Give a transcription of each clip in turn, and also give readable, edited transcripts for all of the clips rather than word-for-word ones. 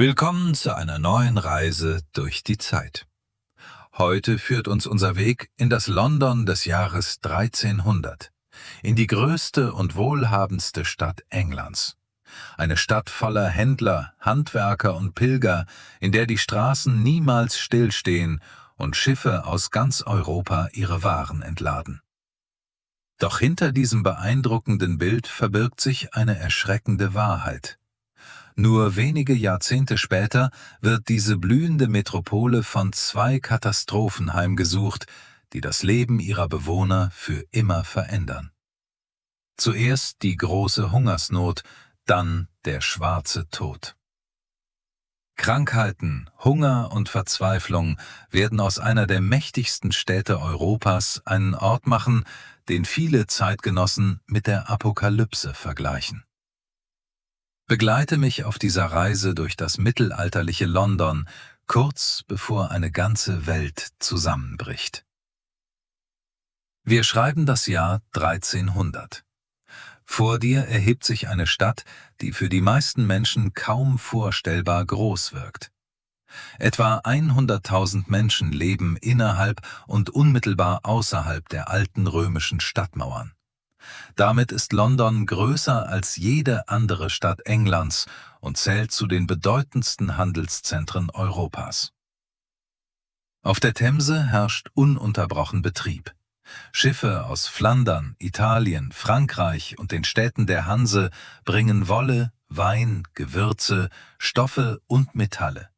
Willkommen zu einer neuen Reise durch die Zeit. Heute führt uns unser Weg in das London des Jahres 1300, in die größte und wohlhabendste Stadt Englands. Eine Stadt voller Händler, Handwerker und Pilger, in der die Straßen niemals stillstehen und Schiffe aus ganz Europa ihre Waren entladen. Doch hinter diesem beeindruckenden Bild verbirgt sich eine erschreckende Wahrheit. Nur wenige Jahrzehnte später wird diese blühende Metropole von zwei Katastrophen heimgesucht, die das Leben ihrer Bewohner für immer verändern. Zuerst die große Hungersnot, dann der schwarze Tod. Krankheiten, Hunger und Verzweiflung werden aus einer der mächtigsten Städte Europas einen Ort machen, den viele Zeitgenossen mit der Apokalypse vergleichen. Begleite mich auf dieser Reise durch das mittelalterliche London, kurz bevor eine ganze Welt zusammenbricht. Wir schreiben das Jahr 1300. Vor dir erhebt sich eine Stadt, die für die meisten Menschen kaum vorstellbar groß wirkt. Etwa 100.000 Menschen leben innerhalb und unmittelbar außerhalb der alten römischen Stadtmauern. Damit ist London größer als jede andere Stadt Englands und zählt zu den bedeutendsten Handelszentren Europas. Auf der Themse herrscht ununterbrochen Betrieb. Schiffe aus Flandern, Italien, Frankreich und den Städten der Hanse bringen Wolle, Wein, Gewürze, Stoffe und Metalle.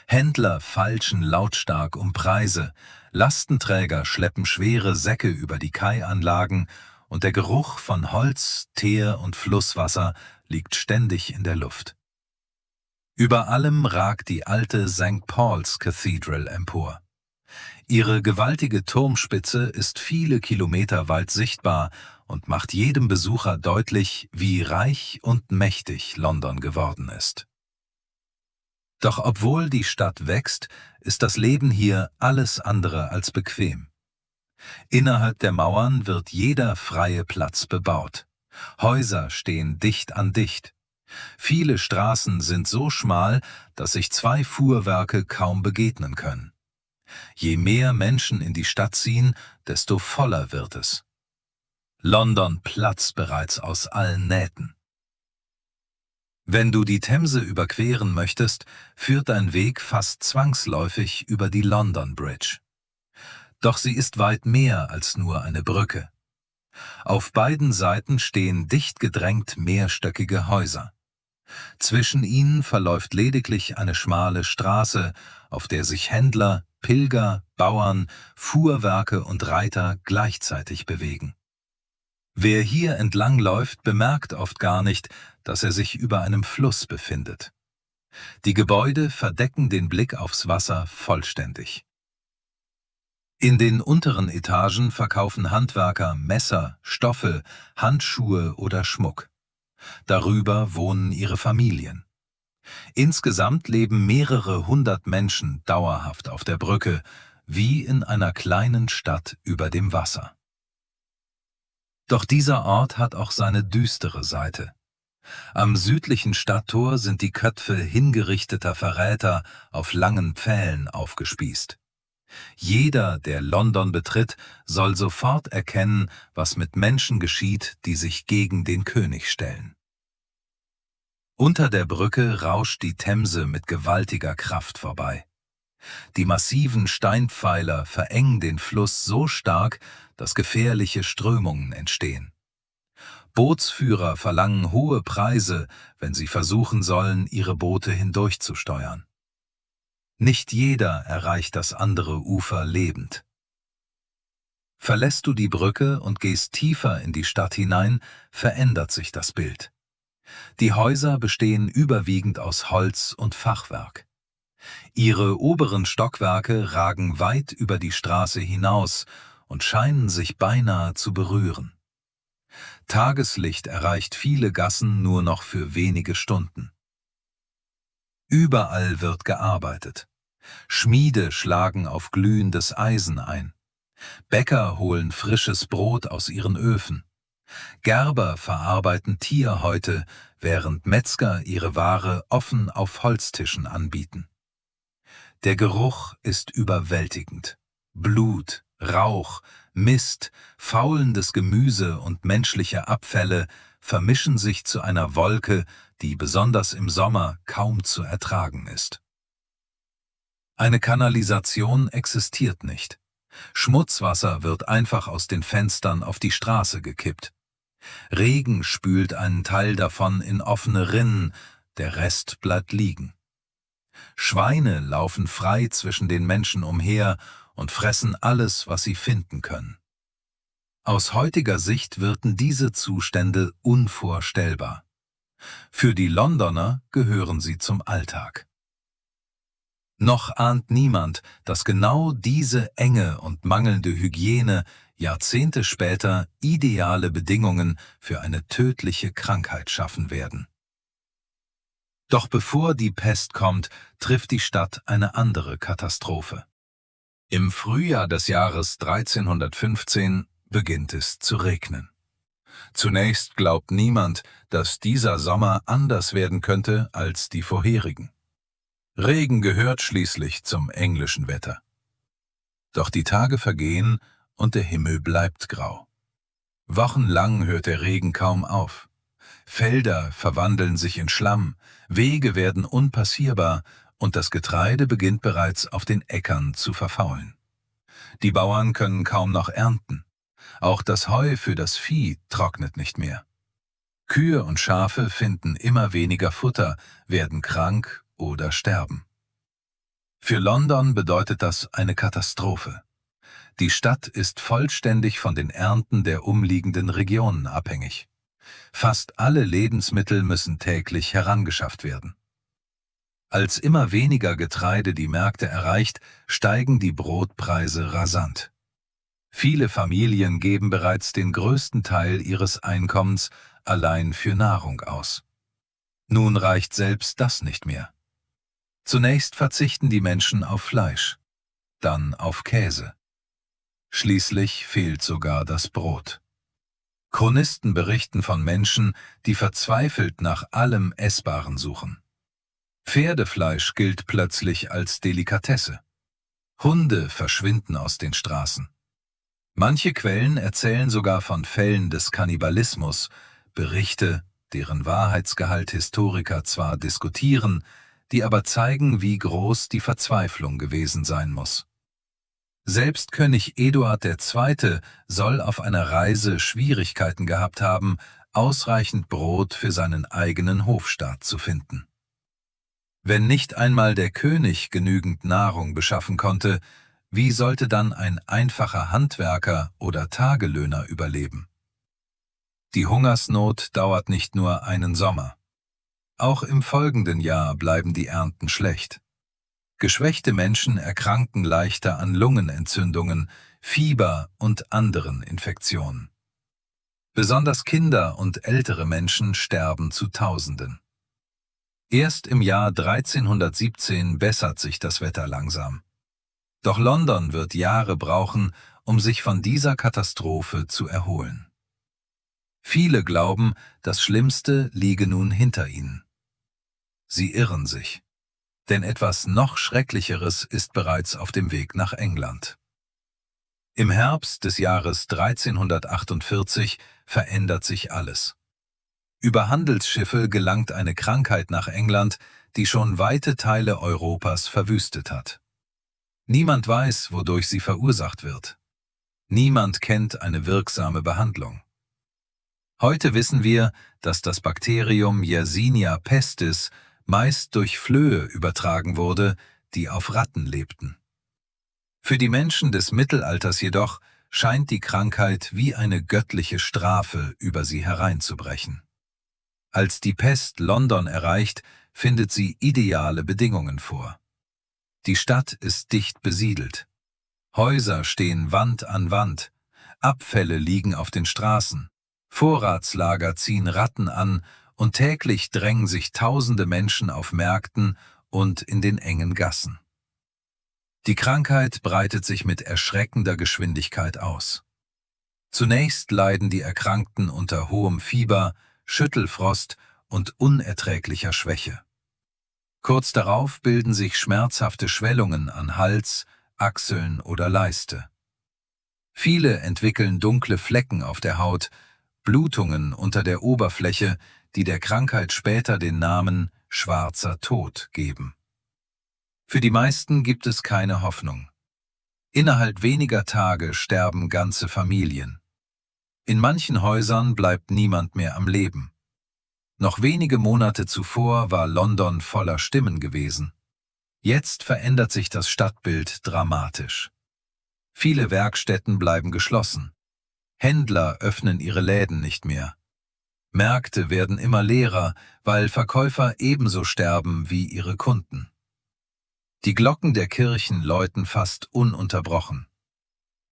Händler feilschen lautstark um Preise, Lastenträger schleppen schwere Säcke über die Kaianlagen und der Geruch von Holz, Teer und Flusswasser liegt ständig in der Luft. Über allem ragt die alte St. Paul's Cathedral empor. Ihre gewaltige Turmspitze ist viele Kilometer weit sichtbar und macht jedem Besucher deutlich, wie reich und mächtig London geworden ist. Doch obwohl die Stadt wächst, ist das Leben hier alles andere als bequem. Innerhalb der Mauern wird jeder freie Platz bebaut. Häuser stehen dicht an dicht. Viele Straßen sind so schmal, dass sich zwei Fuhrwerke kaum begegnen können. Je mehr Menschen in die Stadt ziehen, desto voller wird es. London platzt bereits aus allen Nähten. Wenn du die Themse überqueren möchtest, führt dein Weg fast zwangsläufig über die London Bridge. Doch sie ist weit mehr als nur eine Brücke. Auf beiden Seiten stehen dicht gedrängt mehrstöckige Häuser. Zwischen ihnen verläuft lediglich eine schmale Straße, auf der sich Händler, Pilger, Bauern, Fuhrwerke und Reiter gleichzeitig bewegen. Wer hier entlang läuft, bemerkt oft gar nicht, dass er sich über einem Fluss befindet. Die Gebäude verdecken den Blick aufs Wasser vollständig. In den unteren Etagen verkaufen Handwerker Messer, Stoffe, Handschuhe oder Schmuck. Darüber wohnen ihre Familien. Insgesamt leben mehrere hundert Menschen dauerhaft auf der Brücke, wie in einer kleinen Stadt über dem Wasser. Doch dieser Ort hat auch seine düstere Seite. Am südlichen Stadttor sind die Köpfe hingerichteter Verräter auf langen Pfählen aufgespießt. Jeder, der London betritt, soll sofort erkennen, was mit Menschen geschieht, die sich gegen den König stellen. Unter der Brücke rauscht die Themse mit gewaltiger Kraft vorbei. Die massiven Steinpfeiler verengen den Fluss so stark, dass gefährliche Strömungen entstehen. Bootsführer verlangen hohe Preise, wenn sie versuchen sollen, ihre Boote hindurchzusteuern. Nicht jeder erreicht das andere Ufer lebend. Verlässt du die Brücke und gehst tiefer in die Stadt hinein, verändert sich das Bild. Die Häuser bestehen überwiegend aus Holz und Fachwerk. Ihre oberen Stockwerke ragen weit über die Straße hinaus und scheinen sich beinahe zu berühren. Tageslicht erreicht viele Gassen nur noch für wenige Stunden. Überall wird gearbeitet. Schmiede schlagen auf glühendes Eisen ein. Bäcker holen frisches Brot aus ihren Öfen. Gerber verarbeiten Tierhäute, während Metzger ihre Ware offen auf Holztischen anbieten. Der Geruch ist überwältigend. Blut, Rauch, Mist, faulendes Gemüse und menschliche Abfälle vermischen sich zu einer Wolke, die besonders im Sommer kaum zu ertragen ist. Eine Kanalisation existiert nicht. Schmutzwasser wird einfach aus den Fenstern auf die Straße gekippt. Regen spült einen Teil davon in offene Rinnen, der Rest bleibt liegen. Schweine laufen frei zwischen den Menschen umher und fressen alles, was sie finden können. Aus heutiger Sicht wirken diese Zustände unvorstellbar. Für die Londoner gehören sie zum Alltag. Noch ahnt niemand, dass genau diese enge und mangelnde Hygiene Jahrzehnte später ideale Bedingungen für eine tödliche Krankheit schaffen werden. Doch bevor die Pest kommt, trifft die Stadt eine andere Katastrophe. Im Frühjahr des Jahres 1315 beginnt es zu regnen. Zunächst glaubt niemand, dass dieser Sommer anders werden könnte als die vorherigen. Regen gehört schließlich zum englischen Wetter. Doch die Tage vergehen und der Himmel bleibt grau. Wochenlang hört der Regen kaum auf. Felder verwandeln sich in Schlamm, Wege werden unpassierbar und das Getreide beginnt bereits auf den Äckern zu verfaulen. Die Bauern können kaum noch ernten. Auch das Heu für das Vieh trocknet nicht mehr. Kühe und Schafe finden immer weniger Futter, werden krank oder sterben. Für London bedeutet das eine Katastrophe. Die Stadt ist vollständig von den Ernten der umliegenden Regionen abhängig. Fast alle Lebensmittel müssen täglich herangeschafft werden. Als immer weniger Getreide die Märkte erreicht, steigen die Brotpreise rasant. Viele Familien geben bereits den größten Teil ihres Einkommens allein für Nahrung aus. Nun reicht selbst das nicht mehr. Zunächst verzichten die Menschen auf Fleisch, dann auf Käse. Schließlich fehlt sogar das Brot. Chronisten berichten von Menschen, die verzweifelt nach allem Essbaren suchen. Pferdefleisch gilt plötzlich als Delikatesse. Hunde verschwinden aus den Straßen. Manche Quellen erzählen sogar von Fällen des Kannibalismus, Berichte, deren Wahrheitsgehalt Historiker zwar diskutieren, die aber zeigen, wie groß die Verzweiflung gewesen sein muss. Selbst König Eduard II. Soll auf einer Reise Schwierigkeiten gehabt haben, ausreichend Brot für seinen eigenen Hofstaat zu finden. Wenn nicht einmal der König genügend Nahrung beschaffen konnte, wie sollte dann ein einfacher Handwerker oder Tagelöhner überleben? Die Hungersnot dauert nicht nur einen Sommer. Auch im folgenden Jahr bleiben die Ernten schlecht. Geschwächte Menschen erkranken leichter an Lungenentzündungen, Fieber und anderen Infektionen. Besonders Kinder und ältere Menschen sterben zu Tausenden. Erst im Jahr 1317 bessert sich das Wetter langsam. Doch London wird Jahre brauchen, um sich von dieser Katastrophe zu erholen. Viele glauben, das Schlimmste liege nun hinter ihnen. Sie irren sich, denn etwas noch Schrecklicheres ist bereits auf dem Weg nach England. Im Herbst des Jahres 1348 verändert sich alles. Über Handelsschiffe gelangt eine Krankheit nach England, die schon weite Teile Europas verwüstet hat. Niemand weiß, wodurch sie verursacht wird. Niemand kennt eine wirksame Behandlung. Heute wissen wir, dass das Bakterium Yersinia pestis meist durch Flöhe übertragen wurde, die auf Ratten lebten. Für die Menschen des Mittelalters jedoch scheint die Krankheit wie eine göttliche Strafe über sie hereinzubrechen. Als die Pest London erreicht, findet sie ideale Bedingungen vor. Die Stadt ist dicht besiedelt. Häuser stehen Wand an Wand, Abfälle liegen auf den Straßen, Vorratslager ziehen Ratten an und täglich drängen sich tausende Menschen auf Märkten und in den engen Gassen. Die Krankheit breitet sich mit erschreckender Geschwindigkeit aus. Zunächst leiden die Erkrankten unter hohem Fieber, Schüttelfrost und unerträglicher Schwäche. Kurz darauf bilden sich schmerzhafte Schwellungen an Hals, Achseln oder Leiste. Viele entwickeln dunkle Flecken auf der Haut, Blutungen unter der Oberfläche, die der Krankheit später den Namen schwarzer Tod geben. Für die meisten gibt es keine Hoffnung. Innerhalb weniger Tage sterben ganze Familien. In manchen Häusern bleibt niemand mehr am Leben. Noch wenige Monate zuvor war London voller Stimmen gewesen. Jetzt verändert sich das Stadtbild dramatisch. Viele Werkstätten bleiben geschlossen. Händler öffnen ihre Läden nicht mehr. Märkte werden immer leerer, weil Verkäufer ebenso sterben wie ihre Kunden. Die Glocken der Kirchen läuten fast ununterbrochen.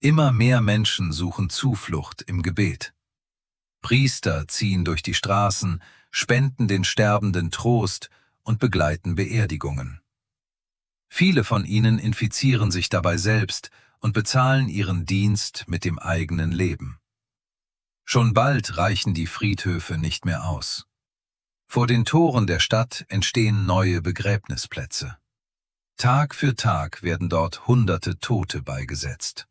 Immer mehr Menschen suchen Zuflucht im Gebet. Priester ziehen durch die Straßen, spenden den Sterbenden Trost und begleiten Beerdigungen. Viele von ihnen infizieren sich dabei selbst und bezahlen ihren Dienst mit dem eigenen Leben. Schon bald reichen die Friedhöfe nicht mehr aus. Vor den Toren der Stadt entstehen neue Begräbnisplätze. Tag für Tag werden dort Hunderte Tote beigesetzt.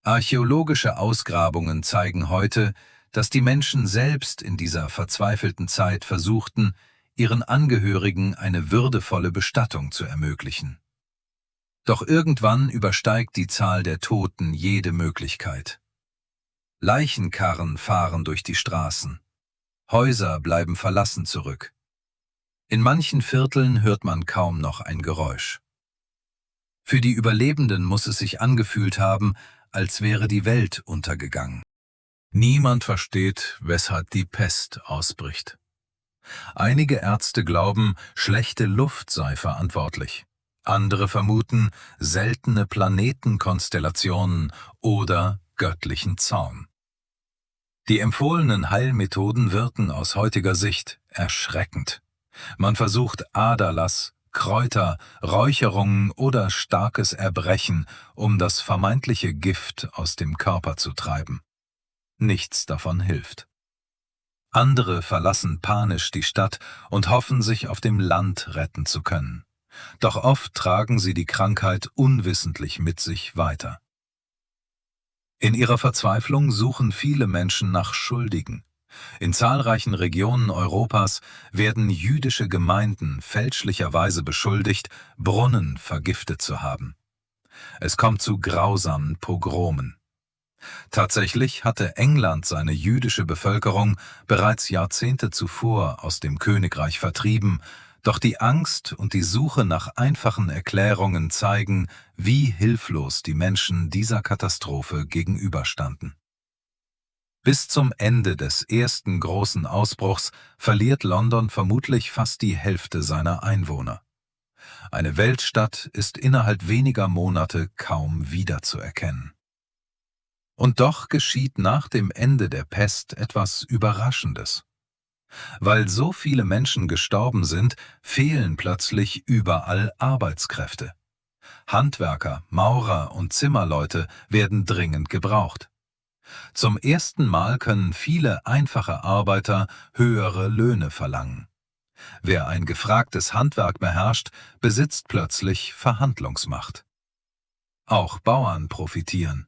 Archäologische Ausgrabungen zeigen heute, dass die Menschen selbst in dieser verzweifelten Zeit versuchten, ihren Angehörigen eine würdevolle Bestattung zu ermöglichen. Doch irgendwann übersteigt die Zahl der Toten jede Möglichkeit. Leichenkarren fahren durch die Straßen. Häuser bleiben verlassen zurück. In manchen Vierteln hört man kaum noch ein Geräusch. Für die Überlebenden muss es sich angefühlt haben, als wäre die Welt untergegangen. Niemand versteht, weshalb die Pest ausbricht. Einige Ärzte glauben, schlechte Luft sei verantwortlich. Andere vermuten seltene Planetenkonstellationen oder göttlichen Zorn. Die empfohlenen Heilmethoden wirken aus heutiger Sicht erschreckend. Man versucht Aderlass, Kräuter, Räucherungen oder starkes Erbrechen, um das vermeintliche Gift aus dem Körper zu treiben. Nichts davon hilft. Andere verlassen panisch die Stadt und hoffen, sich auf dem Land retten zu können. Doch oft tragen sie die Krankheit unwissentlich mit sich weiter. In ihrer Verzweiflung suchen viele Menschen nach Schuldigen. In zahlreichen Regionen Europas werden jüdische Gemeinden fälschlicherweise beschuldigt, Brunnen vergiftet zu haben. Es kommt zu grausamen Pogromen. Tatsächlich hatte England seine jüdische Bevölkerung bereits Jahrzehnte zuvor aus dem Königreich vertrieben, doch die Angst und die Suche nach einfachen Erklärungen zeigen, wie hilflos die Menschen dieser Katastrophe gegenüberstanden. Bis zum Ende des ersten großen Ausbruchs verliert London vermutlich fast die Hälfte seiner Einwohner. Eine Weltstadt ist innerhalb weniger Monate kaum wiederzuerkennen. Und doch geschieht nach dem Ende der Pest etwas Überraschendes. Weil so viele Menschen gestorben sind, fehlen plötzlich überall Arbeitskräfte. Handwerker, Maurer und Zimmerleute werden dringend gebraucht. Zum ersten Mal können viele einfache Arbeiter höhere Löhne verlangen. Wer ein gefragtes Handwerk beherrscht, besitzt plötzlich Verhandlungsmacht. Auch Bauern profitieren.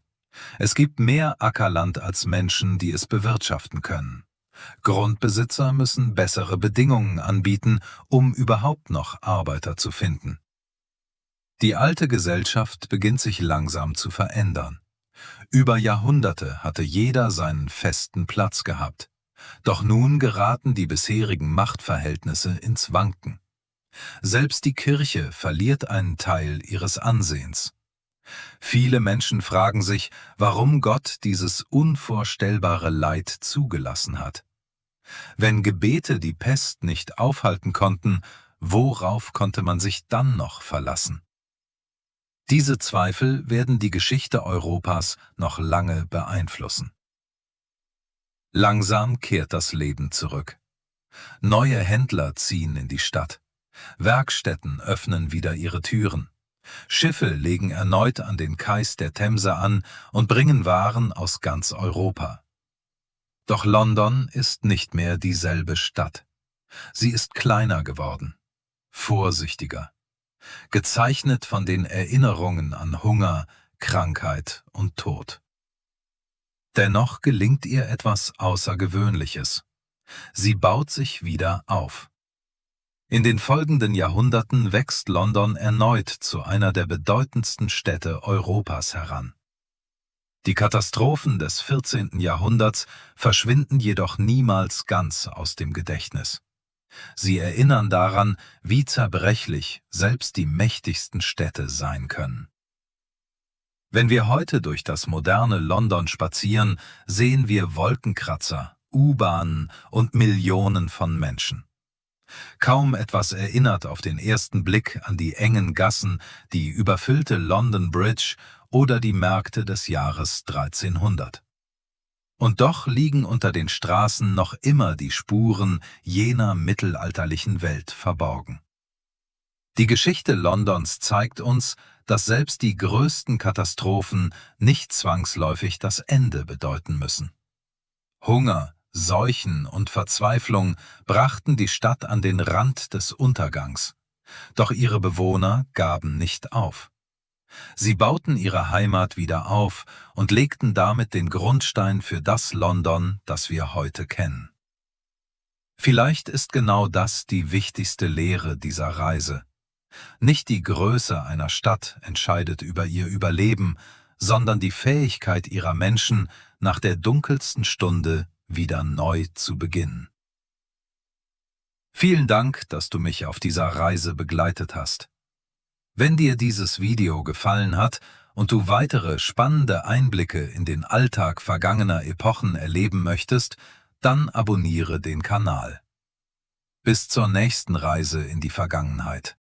Es gibt mehr Ackerland als Menschen, die es bewirtschaften können. Grundbesitzer müssen bessere Bedingungen anbieten, um überhaupt noch Arbeiter zu finden. Die alte Gesellschaft beginnt sich langsam zu verändern. Über Jahrhunderte hatte jeder seinen festen Platz gehabt. Doch nun geraten die bisherigen Machtverhältnisse ins Wanken. Selbst die Kirche verliert einen Teil ihres Ansehens. Viele Menschen fragen sich, warum Gott dieses unvorstellbare Leid zugelassen hat. Wenn Gebete die Pest nicht aufhalten konnten, worauf konnte man sich dann noch verlassen? Diese Zweifel werden die Geschichte Europas noch lange beeinflussen. Langsam kehrt das Leben zurück. Neue Händler ziehen in die Stadt. Werkstätten öffnen wieder ihre Türen. Schiffe legen erneut an den Kais der Themse an und bringen Waren aus ganz Europa. Doch London ist nicht mehr dieselbe Stadt. Sie ist kleiner geworden, vorsichtiger, gezeichnet von den Erinnerungen an Hunger, Krankheit und Tod. Dennoch gelingt ihr etwas Außergewöhnliches. Sie baut sich wieder auf. In den folgenden Jahrhunderten wächst London erneut zu einer der bedeutendsten Städte Europas heran. Die Katastrophen des 14. Jahrhunderts verschwinden jedoch niemals ganz aus dem Gedächtnis. Sie erinnern daran, wie zerbrechlich selbst die mächtigsten Städte sein können. Wenn wir heute durch das moderne London spazieren, sehen wir Wolkenkratzer, U-Bahnen und Millionen von Menschen. Kaum etwas erinnert auf den ersten Blick an die engen Gassen, die überfüllte London Bridge oder die Märkte des Jahres 1300. Und doch liegen unter den Straßen noch immer die Spuren jener mittelalterlichen Welt verborgen. Die Geschichte Londons zeigt uns, dass selbst die größten Katastrophen nicht zwangsläufig das Ende bedeuten müssen. Hunger, Seuchen und Verzweiflung brachten die Stadt an den Rand des Untergangs. Doch ihre Bewohner gaben nicht auf. Sie bauten ihre Heimat wieder auf und legten damit den Grundstein für das London, das wir heute kennen. Vielleicht ist genau das die wichtigste Lehre dieser Reise. Nicht die Größe einer Stadt entscheidet über ihr Überleben, sondern die Fähigkeit ihrer Menschen, nach der dunkelsten Stunde wieder neu zu beginnen. Vielen Dank, dass du mich auf dieser Reise begleitet hast. Wenn dir dieses Video gefallen hat und du weitere spannende Einblicke in den Alltag vergangener Epochen erleben möchtest, dann abonniere den Kanal. Bis zur nächsten Reise in die Vergangenheit.